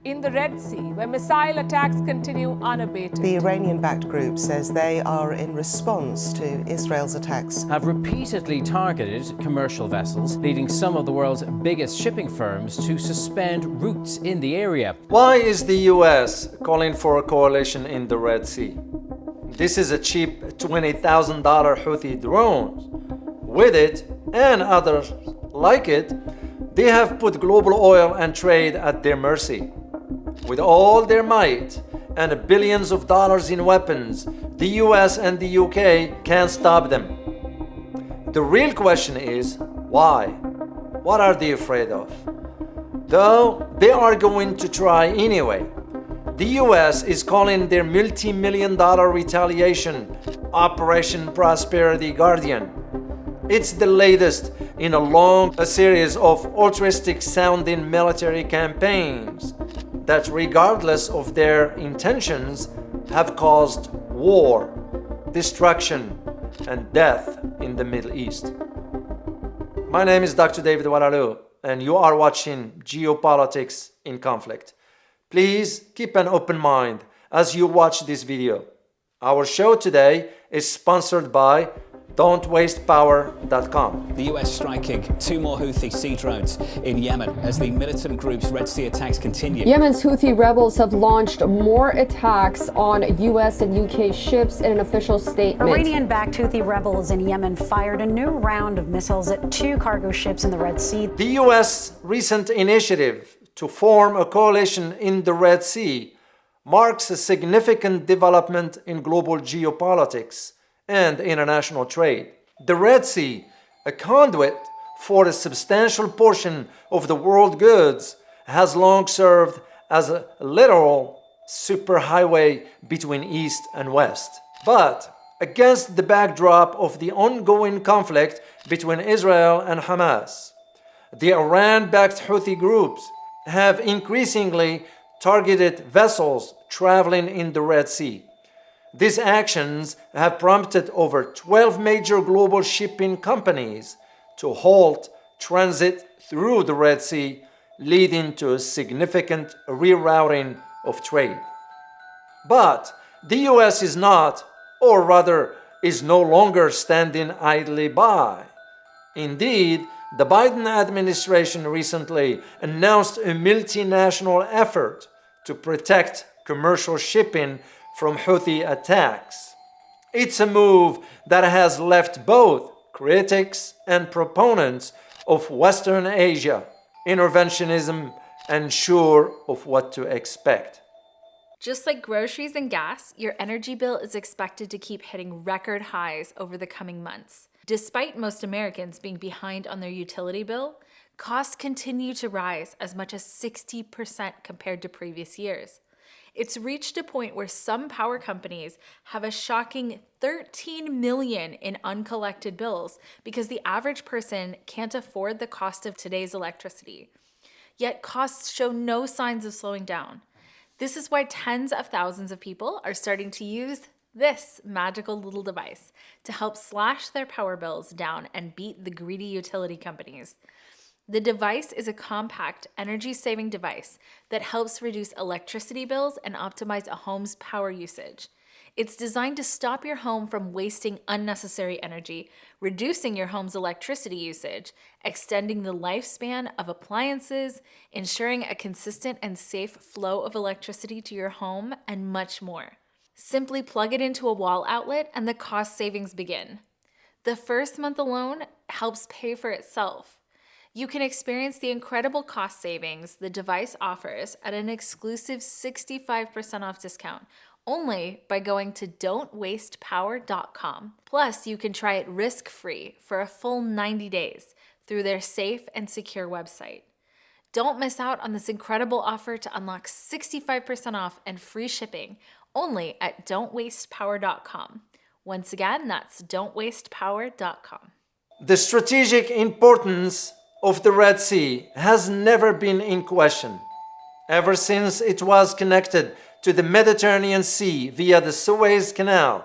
In the Red Sea, where missile attacks continue unabated. The Iranian-backed group says they are in response to Israel's attacks. Have repeatedly targeted commercial vessels, leading some of the world's biggest shipping firms to suspend routes in the area. Why is the US calling for a coalition in the Red Sea? This is a cheap $20,000 Houthi drones. With it, and others like it, they have put global oil and trade at their mercy. With all their might and billions of dollars in weapons, the US and the UK can't stop them. The real question is, why? What are they afraid of? Though they are going to try anyway. The US is calling their multi-million-dollar retaliation Operation Prosperity Guardian. It's the latest in a long series of altruistic-sounding military campaigns that, regardless of their intentions, have caused war, destruction, and death in the Middle East. My name is Dr. David Waralu, and you are watching Geopolitics in Conflict. Please keep an open mind as you watch this video. Our show today is sponsored by Don'tWastePower.com. The US striking 2 more Houthi sea drones in Yemen as the militant group's Red Sea attacks continue. Yemen's Houthi rebels have launched more attacks on US and UK ships in an official statement. Iranian-backed Houthi rebels in Yemen fired a new round of missiles at 2 cargo ships in the Red Sea. The US recent initiative to form a coalition in the Red Sea marks a significant development in global geopolitics and international trade. The Red Sea, a conduit for a substantial portion of the world goods, has long served as a literal superhighway between East and West. But against the backdrop of the ongoing conflict between Israel and Hamas, the Iran-backed Houthi groups have increasingly targeted vessels traveling in the Red Sea. These actions have prompted over 12 major global shipping companies to halt transit through the Red Sea, leading to a significant rerouting of trade. But the US is not, or rather is no longer standing idly by. Indeed, the Biden administration recently announced a multinational effort to protect commercial shipping from Houthi attacks. It's a move that has left both critics and proponents of Western Asia interventionism unsure of what to expect. Just like groceries and gas, your energy bill is expected to keep hitting record highs over the coming months. Despite most Americans being behind on their utility bill, costs continue to rise as much as 60% compared to previous years. It's reached a point where some power companies have a shocking $13 million in uncollected bills because the average person can't afford the cost of today's electricity. Yet costs show no signs of slowing down. This is why tens of thousands of people are starting to use this magical little device to help slash their power bills down and beat the greedy utility companies. The device is a compact, energy-saving device that helps reduce electricity bills and optimize a home's power usage. It's designed to stop your home from wasting unnecessary energy, reducing your home's electricity usage, extending the lifespan of appliances, ensuring a consistent and safe flow of electricity to your home, and much more. Simply plug it into a wall outlet and the cost savings begin. The first month alone helps pay for itself. You can experience the incredible cost savings the device offers at an exclusive 65% off discount only by going to don'twastepower.com. Plus, you can try it risk-free for a full 90 days through their safe and secure website. Don't miss out on this incredible offer to unlock 65% off and free shipping only at don'twastepower.com. Once again, that's don'twastepower.com. The strategic importance of the Red Sea has never been in question. Ever since it was connected to the Mediterranean Sea via the Suez Canal,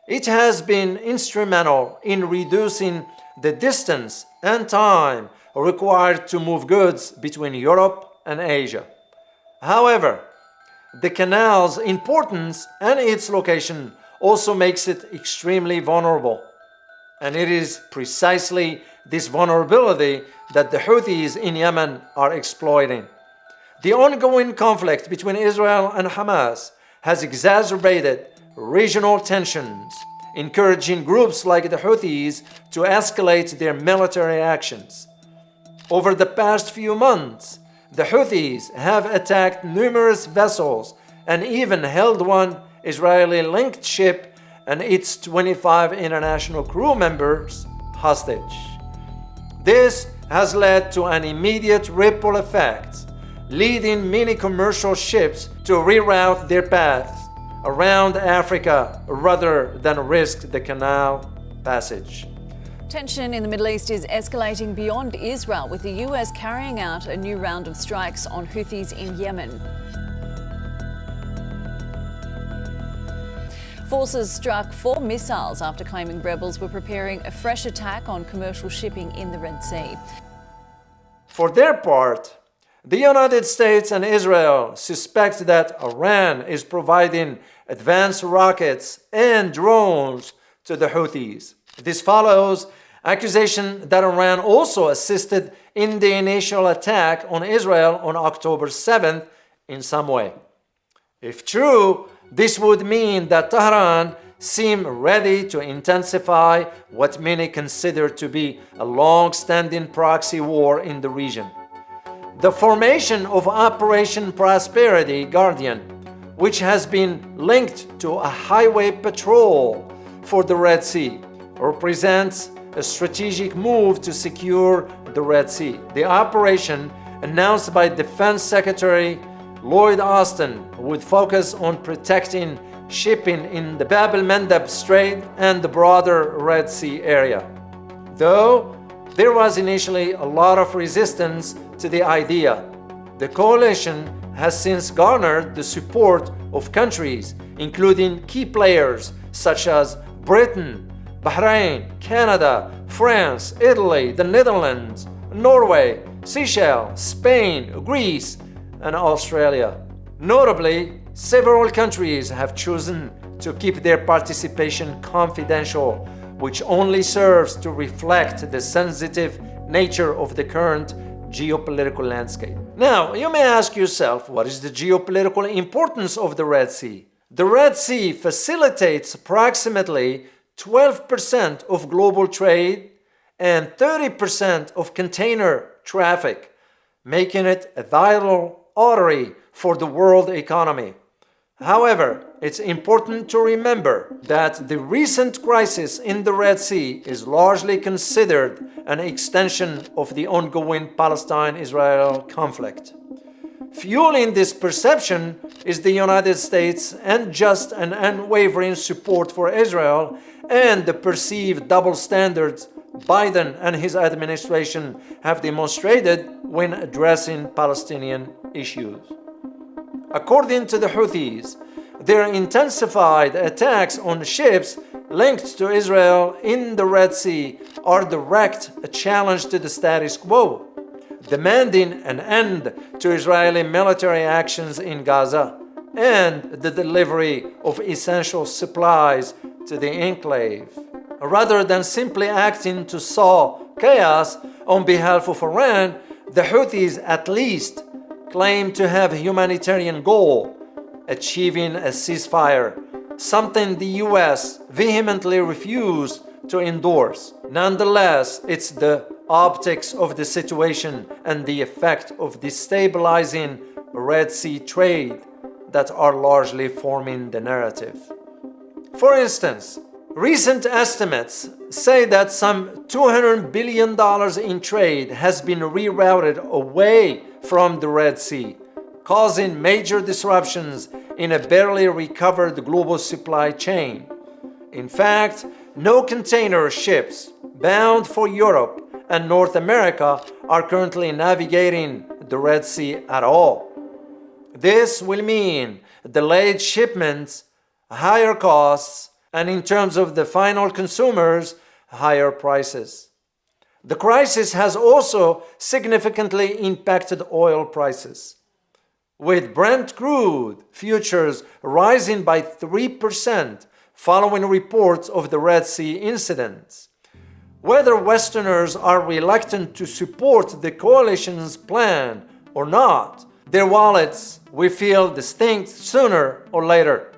it has been instrumental in reducing the distance and time required to move goods between Europe and Asia. However, the canal's importance and its location also makes it extremely vulnerable. And it is precisely this vulnerability that the Houthis in Yemen are exploiting. The ongoing conflict between Israel and Hamas has exacerbated regional tensions, encouraging groups like the Houthis to escalate their military actions. Over the past few months, the Houthis have attacked numerous vessels and even held one Israeli-linked ship and its 25 international crew members hostage. This has led to an immediate ripple effect, leading many commercial ships to reroute their paths around Africa rather than risk the canal passage. Tension in the Middle East is escalating beyond Israel, with the US carrying out a new round of strikes on Houthis in Yemen. Forces struck 4 missiles after claiming rebels were preparing a fresh attack on commercial shipping in the Red Sea. For their part, the United States and Israel suspect that Iran is providing advanced rockets and drones to the Houthis. This follows accusation that Iran also assisted in the initial attack on Israel on October 7th in some way. If true, this would mean that Tehran seemed ready to intensify what many consider to be a long-standing proxy war in the region. The formation of Operation Prosperity Guardian, which has been linked to a highway patrol for the Red Sea, represents a strategic move to secure the Red Sea. The operation, announced by Defense Secretary Lloyd Austin, would focus on protecting shipping in the al-Mandab strait and the broader Red Sea area. Though there was initially a lot of resistance to the idea, the coalition has since garnered the support of countries, including key players such as Britain, Bahrain, Canada, France, Italy, the Netherlands, Norway, Seychelles, Spain, Greece, and Australia. Notably, several countries have chosen to keep their participation confidential, which only serves to reflect the sensitive nature of the current geopolitical landscape. Now, you may ask yourself, what is the geopolitical importance of the Red Sea? The Red Sea facilitates approximately 12% of global trade and 30% of container traffic, making it a vital artery for the world economy. However, it's important to remember that the recent crisis in the Red Sea is largely considered an extension of the ongoing Palestine-Israel conflict. Fueling this perception is the United States' unjust and unwavering support for Israel and the perceived double standards Biden and his administration have demonstrated when addressing Palestinian issues. According to the Houthis, their intensified attacks on ships linked to Israel in the Red Sea are direct challenge to the status quo, demanding an end to Israeli military actions in Gaza and the delivery of essential supplies to the enclave. Rather than simply acting to sow chaos on behalf of Iran, the Houthis at least claim to have a humanitarian goal, achieving a ceasefire, something the US vehemently refused to endorse. Nonetheless, it's the optics of the situation and the effect of destabilizing Red Sea trade that are largely forming the narrative. For instance, recent estimates say that some $200 billion in trade has been rerouted away from the Red Sea, causing major disruptions in a barely recovered global supply chain. In fact, no container ships bound for Europe and North America are currently navigating the Red Sea at all. This will mean delayed shipments, higher costs, and in terms of the final consumers, higher prices. The crisis has also significantly impacted oil prices. with Brent crude futures rising by 3% following reports of the Red Sea incidents. Whether Westerners are reluctant to support the coalition's plan or not, their wallets will feel distinct sooner or later.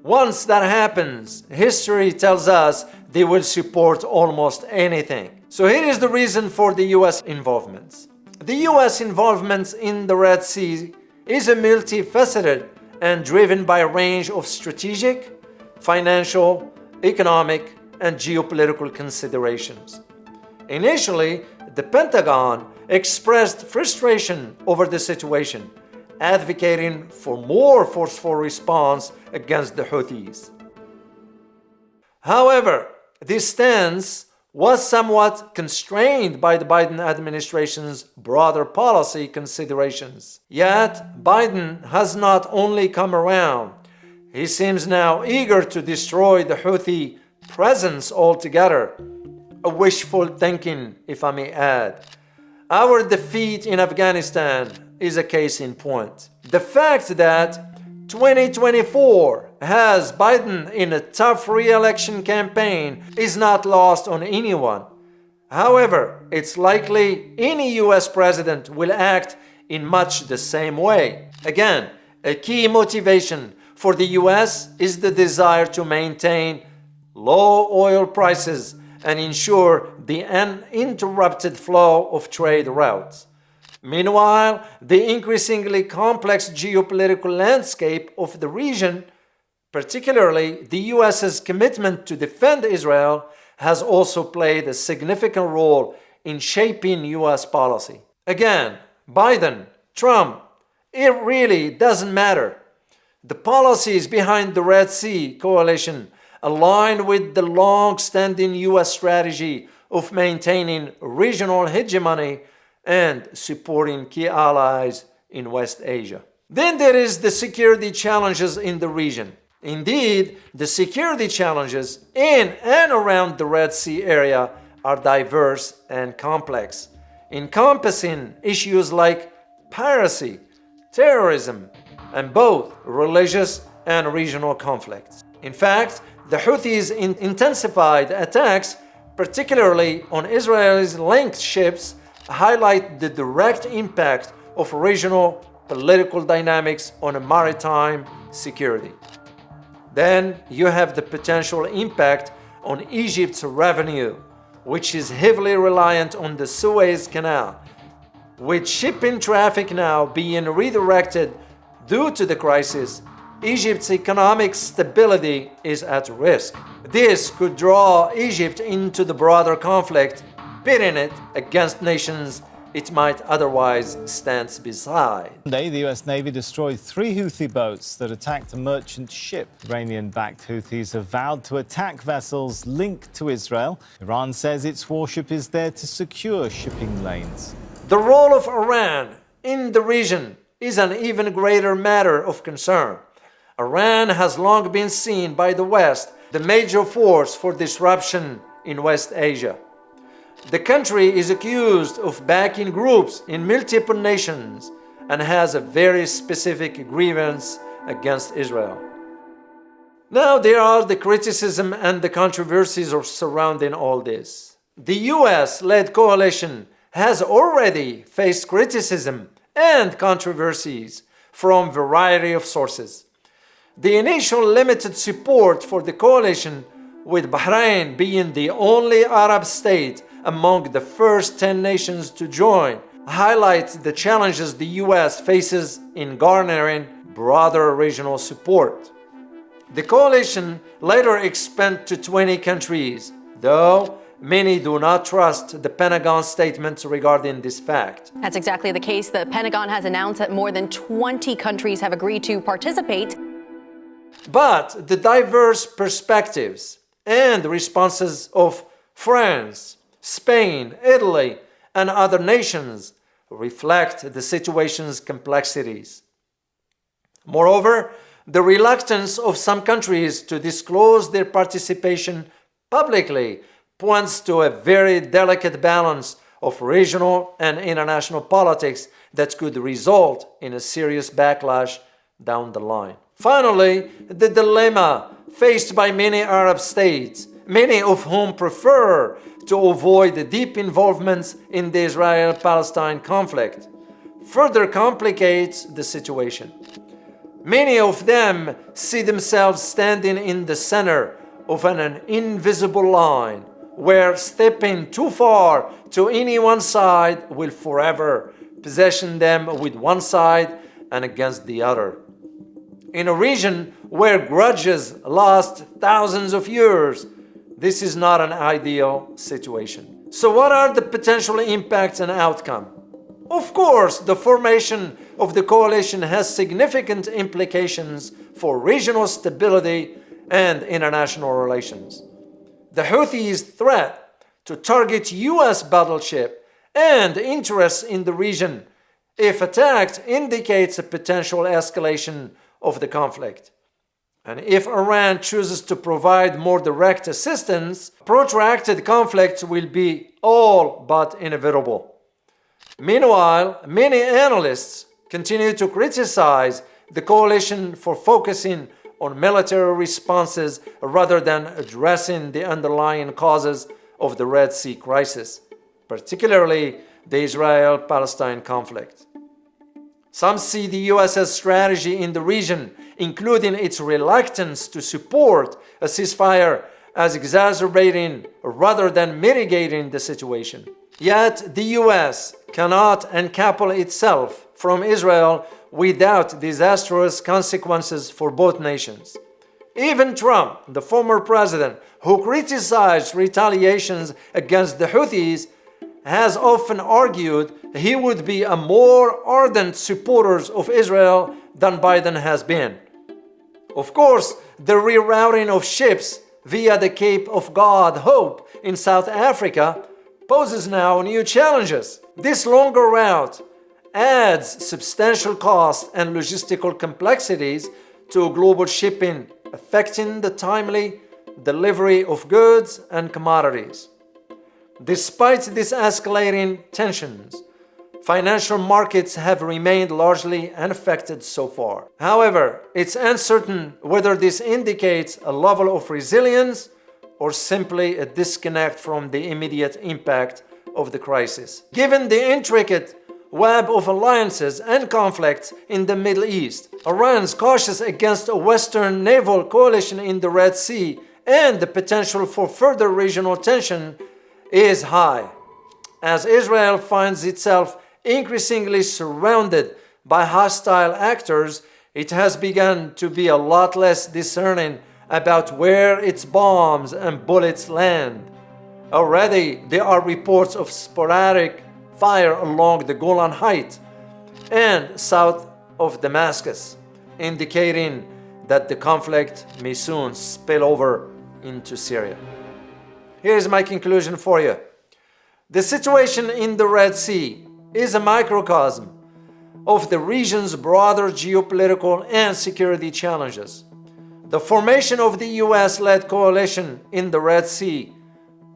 Once that happens, history tells us they will support almost anything. So here is the reason for the US involvement. The US involvement in the Red Sea is a multifaceted and driven by a range of strategic, financial, economic, and geopolitical considerations. Initially, the Pentagon expressed frustration over the situation, advocating for more forceful response against the Houthis. However, this stance was somewhat constrained by the Biden administration's broader policy considerations. Yet, Biden has not only come around, he seems now eager to destroy the Houthi presence altogether. A wishful thinking, if I may add. Our defeat in Afghanistan is a case in point. The fact that 2024 has Biden in a tough re-election campaign is not lost on anyone. However, it's likely any US president will act in much the same way. Again, a key motivation for the US is the desire to maintain low oil prices and ensure the uninterrupted flow of trade routes. Meanwhile, the increasingly complex geopolitical landscape of the region, particularly the US's commitment to defend Israel, has also played a significant role in shaping US policy. Again, Biden, Trump, it really doesn't matter. The policies behind the Red Sea coalition align with the long-standing US strategy of maintaining regional hegemony and supporting key allies in West Asia. Then there is the security challenges in the region. Indeed, the security challenges in and around the Red Sea area are diverse and complex, encompassing issues like piracy, terrorism, and both religious and regional conflicts. In fact, the Houthis' intensified attacks, particularly on Israel's linked ships, highlight the direct impact of regional political dynamics on maritime security. Then you have the potential impact on Egypt's revenue, which is heavily reliant on the Suez Canal, with shipping traffic now being redirected due to the crisis. Egypt's economic stability is at risk. This could draw Egypt into the broader conflict, pitting it against nations it might otherwise stand beside. Monday, the US Navy destroyed 3 Houthi boats that attacked a merchant ship. Iranian-backed Houthis have vowed to attack vessels linked to Israel. Iran says its warship is there to secure shipping lanes. The role of Iran in the region is an even greater matter of concern. Iran has long been seen by the West the major force for disruption in West Asia. The country is accused of backing groups in multiple nations and has a very specific grievance against Israel. Now there are the criticism and the controversies surrounding all this. The US-led coalition has already faced criticism and controversies from a variety of sources. The initial limited support for the coalition, with Bahrain being the only Arab state among the first 10 nations to join, highlights the challenges the US faces in garnering broader regional support. The coalition later expanded to 20 countries, though many do not trust the Pentagon's statements regarding this fact. That's exactly the case. The Pentagon has announced that more than 20 countries have agreed to participate. But the diverse perspectives and responses of France, Spain, Italy, and other nations reflect the situation's complexities. Moreover, the reluctance of some countries to disclose their participation publicly points to a very delicate balance of regional and international politics that could result in a serious backlash down the line. Finally, the dilemma faced by many Arab states, many of whom prefer to avoid deep involvement in the Israel-Palestine conflict, further complicates the situation. Many of them see themselves standing in the center of an invisible line where stepping too far to any one side will forever position them with one side and against the other. In a region where grudges last thousands of years, this is not an ideal situation. So what are the potential impacts and outcome? Of course, the formation of the coalition has significant implications for regional stability and international relations. The Houthis' threat to target U.S. battleship and interests in the region, if attacked, indicates a potential escalation of the conflict. And if Iran chooses to provide more direct assistance, protracted conflict will be all but inevitable. Meanwhile, many analysts continue to criticize the coalition for focusing on military responses rather than addressing the underlying causes of the Red Sea crisis, particularly the Israel-Palestine conflict. Some see the US's strategy in the region, including its reluctance to support a ceasefire, as exacerbating rather than mitigating the situation. Yet the US cannot uncouple itself from Israel without disastrous consequences for both nations. Even Trump, the former president, who criticized retaliations against the Houthis, has often argued he would be a more ardent supporter of Israel than Biden has been. Of course, the rerouting of ships via the Cape of God Hope in South Africa poses now new challenges. This longer route adds substantial costs and logistical complexities to global shipping, affecting the timely delivery of goods and commodities. Despite these escalating tensions, financial markets have remained largely unaffected so far. However, it's uncertain whether this indicates a level of resilience or simply a disconnect from the immediate impact of the crisis. Given the intricate web of alliances and conflicts in the Middle East, Iran's cautious against a Western naval coalition in the Red Sea, and the potential for further regional tension is high, as Israel finds itself increasingly surrounded by hostile actors. It has begun to be a lot less discerning about where its bombs and bullets land. Already there are reports of sporadic fire along the Golan Heights and south of Damascus, indicating that the conflict may soon spill over into Syria. Here's my conclusion for you. The situation in the Red Sea is a microcosm of the region's broader geopolitical and security challenges. The formation of the US-led coalition in the Red Sea,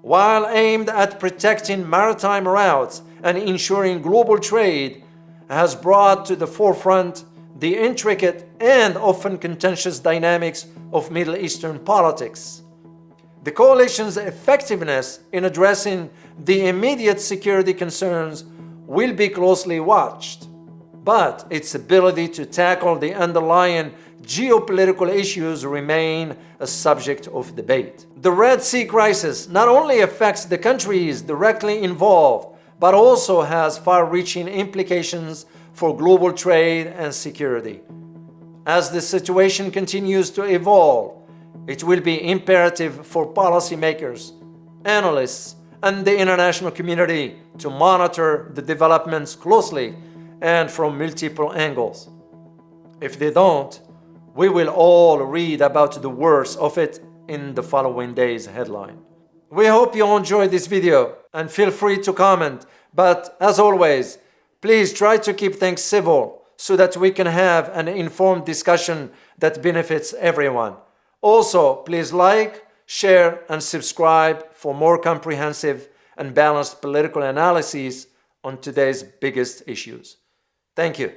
while aimed at protecting maritime routes and ensuring global trade, has brought to the forefront the intricate and often contentious dynamics of Middle Eastern politics. The coalition's effectiveness in addressing the immediate security concerns will be closely watched, but its ability to tackle the underlying geopolitical issues remain a subject of debate. The Red Sea crisis not only affects the countries directly involved, but also has far-reaching implications for global trade and security. As the situation continues to evolve, it will be imperative for policymakers, analysts, and the international community to monitor the developments closely and from multiple angles. If they don't, we will all read about the worst of it in the following day's headline. We hope you enjoyed this video and feel free to comment, but as always, please try to keep things civil so that we can have an informed discussion that benefits everyone. Also, please like, share, and subscribe for more comprehensive and balanced political analyses on today's biggest issues. Thank you.